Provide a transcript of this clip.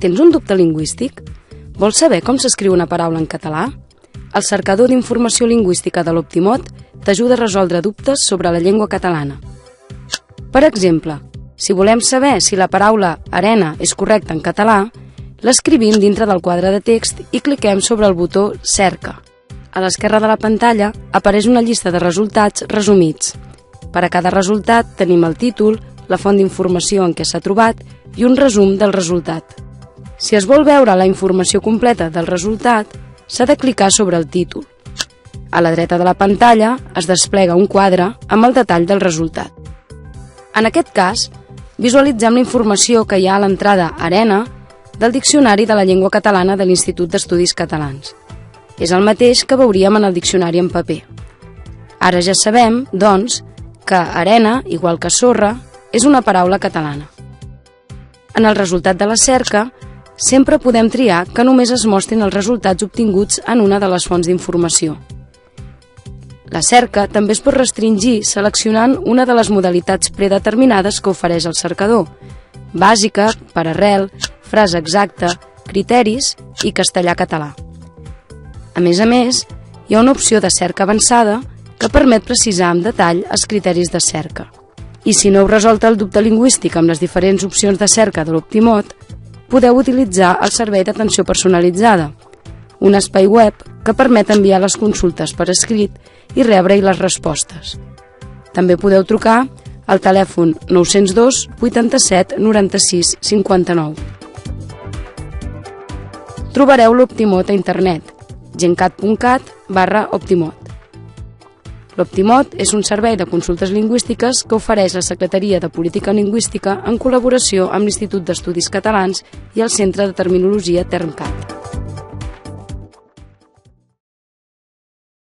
Tens un dubte lingüístic? Vols saber com s'escriu una paraula en català? El cercador d'informació lingüística de l'Optimot t'ajuda a resoldre dubtes sobre la llengua catalana. Per exemple, si volem saber si la paraula arena és correcta en català, l'escrivim dintre del quadre de text i cliquem sobre el botó Cerca. A l'esquerra de la pantalla apareix una llista de resultats resumits. Per a cada resultat tenim el títol, la font d'informació en què s'ha trobat i un resum del resultat. Si es vol veure la informació completa del resultat, s'ha de clicar sobre el títol. A la dreta de la pantalla es desplega un quadre amb el detall del resultat. En aquest cas, visualitzem la informació que hi ha a l'entrada Arena del Diccionari de la Llengua Catalana de l'Institut d'Estudis Catalans. És el mateix que veuríem en el diccionari en paper. Ara ja sabem, doncs, que arena, igual que sorra, és una paraula catalana. En el resultat de la cerca, sempre podem triar que només es mostrin els resultats obtinguts en una de les fonts d'informació. La cerca també es pot restringir seleccionant una de les modalitats predeterminades que ofereix el cercador: bàsica, per arrel, frase exacta, criteris i castellà-català. A més, hi ha una opció de cerca avançada que permet precisar amb detall els criteris de cerca. I si no heu resolt el dubte lingüístic amb les diferents opcions de cerca de l'Optimot, podeu utilitzar el servei d'atenció personalitzada, un espai web que permet enviar les consultes per escrit i rebre-hi les respostes. També podeu trucar al telèfon 902 87 96 59. Trobareu l'Optimot a internet, gencat.cat/Optimot. L'Optimot és un servei de consultes lingüístiques que ofereix la Secretaria de Política Lingüística en col·laboració amb l'Institut d'Estudis Catalans i el Centre de Terminologia Termcat.